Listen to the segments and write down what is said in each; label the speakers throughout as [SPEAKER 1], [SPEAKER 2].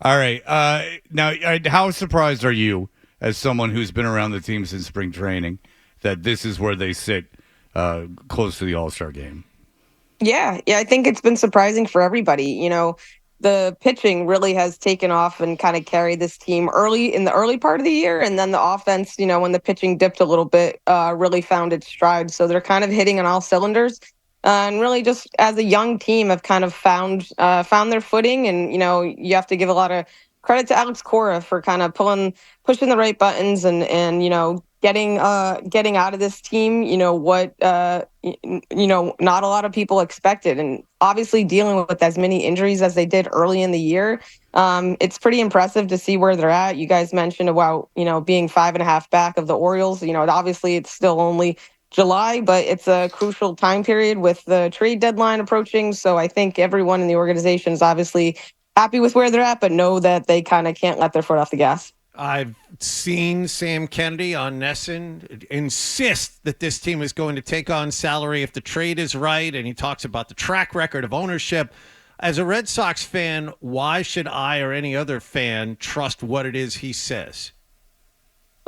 [SPEAKER 1] All right. Now, how surprised are you, as someone who's been around the team since spring training, that this is where they sit close to the All Star game?
[SPEAKER 2] Yeah, I think it's been surprising for everybody. The pitching really has taken off and kind of carried this team early in the early part of the year, and then the offense, when the pitching dipped a little bit, really found its stride. So they're kind of hitting on all cylinders, and really just as a young team have kind of found their footing. And you have to give a lot of credit to Alex Cora for kind of pushing the right buttons and getting out of this team, what not a lot of people expected, and obviously dealing with as many injuries as they did early in the year. It's pretty impressive to see where they're at. You guys mentioned about being 5.5 back of the Orioles. Obviously it's still only July, but it's a crucial time period with the trade deadline approaching. So I think everyone in the organization is obviously happy with where they're at, but know that they kind of can't let their foot off the gas.
[SPEAKER 3] I've seen Sam Kennedy on Nesson insist that this team is going to take on salary if the trade is right, and he talks about the track record of ownership. As a Red Sox fan, why should I or any other fan trust what it is he says?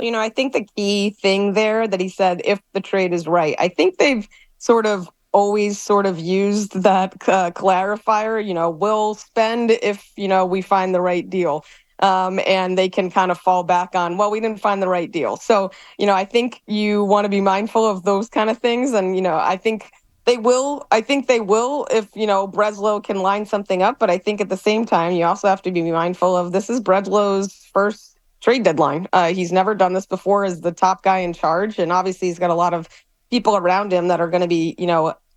[SPEAKER 2] I think the key thing there that he said, if the trade is right, I think they've sort of always sort of used that clarifier, we'll spend if, we find the right deal. And they can kind of fall back on, well, we didn't find the right deal. So, I think you want to be mindful of those kind of things. And, I think they will if, Breslow can line something up. But I think at the same time, you also have to be mindful of this is Breslow's first trade deadline. He's never done this before as the top guy in charge. And obviously, he's got a lot of people around him that are going to be,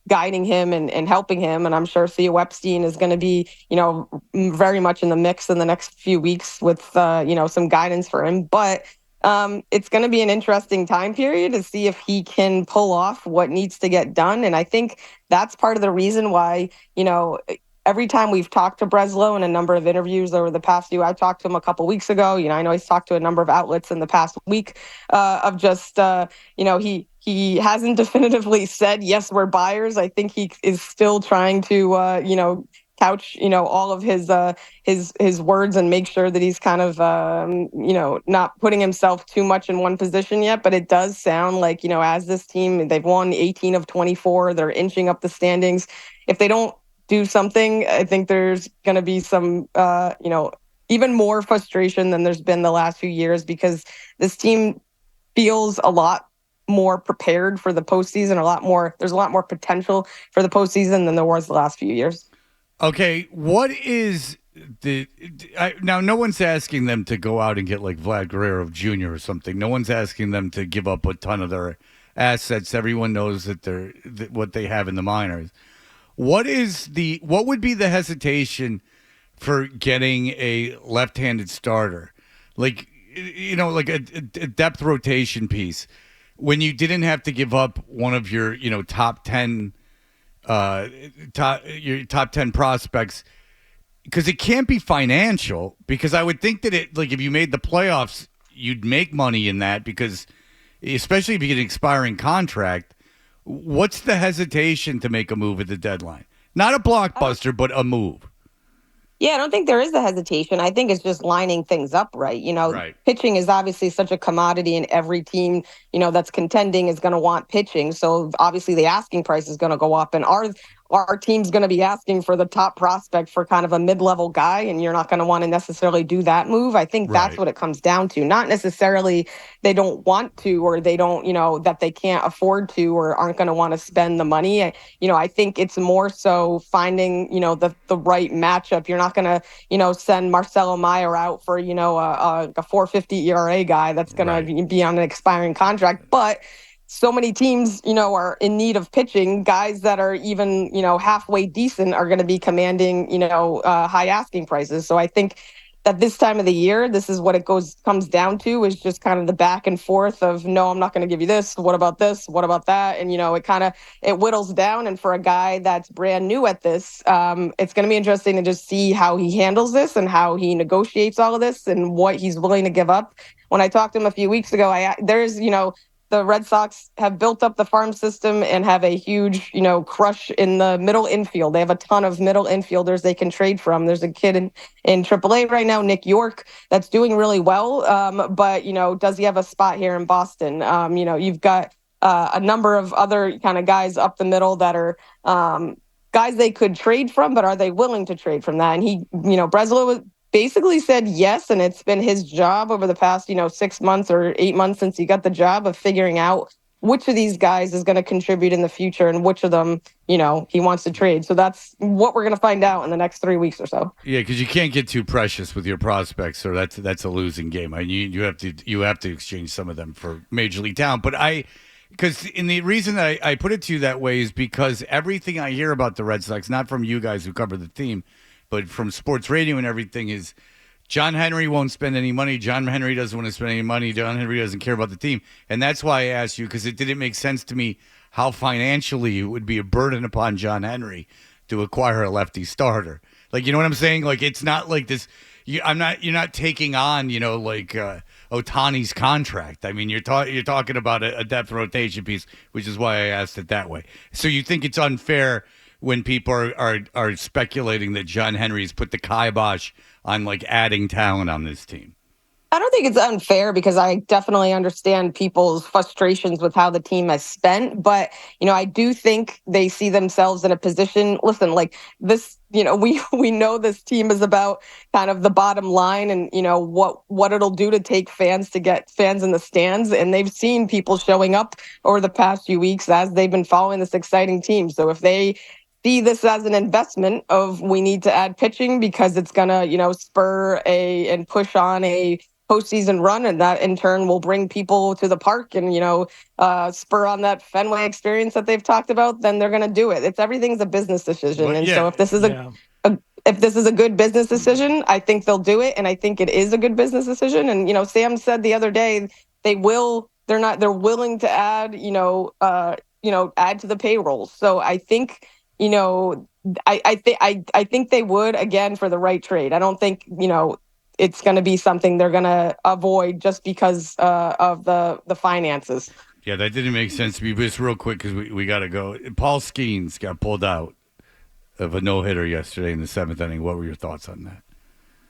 [SPEAKER 2] guiding him and helping him. And I'm sure Thea Epstein is going to be, very much in the mix in the next few weeks with, some guidance for him. But it's going to be an interesting time period to see if he can pull off what needs to get done. And I think that's part of the reason why, every time we've talked to Breslow in a number of interviews over the past few, I talked to him a couple weeks ago. I know he's talked to a number of outlets in the past week of just, he hasn't definitively said, yes, we're buyers. I think he is still trying to, couch, all of his words and make sure that he's kind of, not putting himself too much in one position yet. But it does sound like, as this team, they've won 18 of 24. They're inching up the standings. If they don't do something, I think there's going to be some, even more frustration than there's been the last few years because this team feels a lot more prepared for the postseason, there's a lot more potential for the postseason than there was the last few years.
[SPEAKER 1] Okay, what is now? No one's asking them to go out and get like Vlad Guerrero Jr. or something. No one's asking them to give up a ton of their assets. Everyone knows that what they have in the minors. What would be the hesitation for getting a left-handed starter, like like a depth rotation piece, when you didn't have to give up one of your top 10 your top 10 prospects, because it can't be financial, because I would think that it, like, if you made the playoffs you'd make money in that, because especially if you get an expiring contract. What's the hesitation to make a move at the deadline? Not a blockbuster, but a move.
[SPEAKER 2] Yeah, I don't think there is a hesitation. I think it's just lining things up right.
[SPEAKER 1] Right.
[SPEAKER 2] Pitching is obviously such a commodity, and every team, that's contending is going to want pitching. So obviously the asking price is going to go up, and our team's going to be asking for the top prospect for kind of a mid-level guy, and you're not going to want to necessarily do that move. I think that's
[SPEAKER 1] Right.
[SPEAKER 2] what it comes down to. Not necessarily they don't want to, or they don't, that they can't afford to, or aren't going to want to spend the money. I think it's more so finding, the right matchup. You're not going to, send Marcelo Meyer out for, a 4.50 ERA guy that's going
[SPEAKER 1] Right.
[SPEAKER 2] to be on an expiring contract. But so many teams, are in need of pitching. Guys that are even, halfway decent are going to be commanding, high asking prices. So I think that this time of the year, this is what it comes down to, is just kind of the back and forth of, no, I'm not going to give you this. What about this? What about that? And, it whittles down. And for a guy that's brand new at this, it's going to be interesting to just see how he handles this and how he negotiates all of this and what he's willing to give up. When I talked to him a few weeks ago, there's, the Red Sox have built up the farm system and have a huge, crush in the middle infield. They have a ton of middle infielders they can trade from. There's a kid in AAA right now, Nick York, that's doing really well. But, does he have a spot here in Boston? You've got a number of other kind of guys up the middle that are guys they could trade from, but are they willing to trade from that? And Breslow basically said yes, and it's been his job over the past 6 months or 8 months since he got the job of figuring out which of these guys is going to contribute in the future and which of them he wants to trade. So that's what we're going to find out in the next 3 weeks or so.
[SPEAKER 1] Yeah, because you can't get too precious with your prospects, or that's a losing game. I mean, you have to exchange some of them for major league talent. But the reason that I put it to you that way is because everything I hear about the Red Sox, not from you guys who cover the team, but from sports radio and everything, is John Henry won't spend any money. John Henry doesn't want to spend any money. John Henry doesn't care about the team. And that's why I asked you, because it didn't make sense to me how financially it would be a burden upon John Henry to acquire a lefty starter. Like, you know what I'm saying? Like, it's not like this. You're not taking on, Ohtani's contract. I mean, you're talking about a depth rotation piece, which is why I asked it that way. So you think it's unfair when people are speculating that John Henry's put the kibosh on like adding talent on this team?
[SPEAKER 2] I don't think it's unfair because I definitely understand people's frustrations with how the team has spent. But, I do think they see themselves in a position, listen, like this, we know this team is about kind of the bottom line and, what it'll do to take fans to get fans in the stands. And they've seen people showing up over the past few weeks as they've been following this exciting team. So if they see this as an investment of we need to add pitching because it's going to, spur and push on a postseason run, and that in turn will bring people to the park and spur on that Fenway experience that they've talked about, then they're going to do it. Everything's a business decision.
[SPEAKER 1] Well,
[SPEAKER 2] and
[SPEAKER 1] yeah.
[SPEAKER 2] So if this is if this is a good business decision, I think they'll do it, and I think it is a good business decision. And Sam said the other day they're willing to add add to the payroll. So I think I think they would, again, for the right trade. I don't think it's going to be something they're going to avoid just because of the finances.
[SPEAKER 1] Yeah, that didn't make sense to me. But just real quick, because we got to go. Paul Skeens got pulled out of a no-hitter yesterday in the seventh inning. What were your thoughts on that?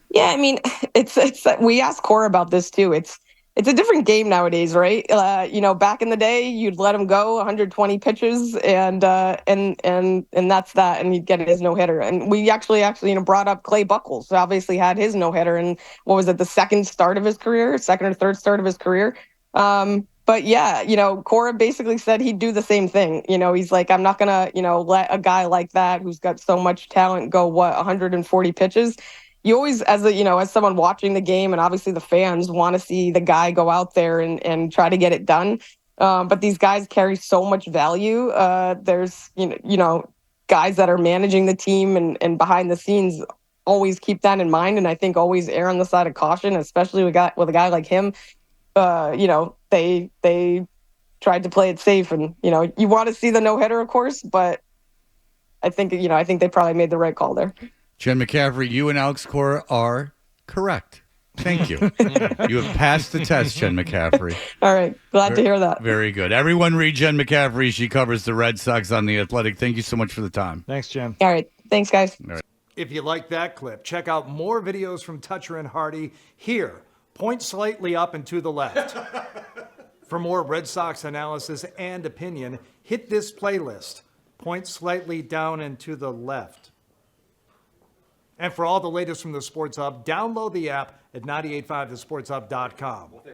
[SPEAKER 2] Yeah, I mean, it's we asked Cora about this too. It's a different game nowadays, right? Back in the day, you'd let him go 120 pitches and that's that, and he'd get his no hitter. And we actually brought up Clay Buchholz, who obviously had his no hitter, and what was it, the second or third start of his career? But yeah, Cora basically said he'd do the same thing. He's like, I'm not gonna, let a guy like that who's got so much talent go 140 pitches. You always, as someone watching the game, and obviously the fans want to see the guy go out there and try to get it done. But these guys carry so much value. There's, guys that are managing the team and behind the scenes always keep that in mind. And I think always err on the side of caution, especially with a guy like him. They tried to play it safe, and, you want to see the no hitter, of course, but I think they probably made the right call there.
[SPEAKER 1] Jen McCaffrey, you and Alex Cora are correct. Thank you. You have passed the test, Jen McCaffrey.
[SPEAKER 2] All right. Glad to hear that.
[SPEAKER 1] Very good. Everyone read Jen McCaffrey. She covers the Red Sox on The Athletic. Thank you so much for the time.
[SPEAKER 4] Thanks, Jen.
[SPEAKER 2] All right. Thanks, guys.
[SPEAKER 1] All right.
[SPEAKER 5] If you like that clip, check out more videos from Toucher and Hardy here. Point slightly up and to the left. For more Red Sox analysis and opinion, hit this playlist. Point slightly down and to the left. And for all the latest from the Sports Hub, download the app at 985thesportshub.com.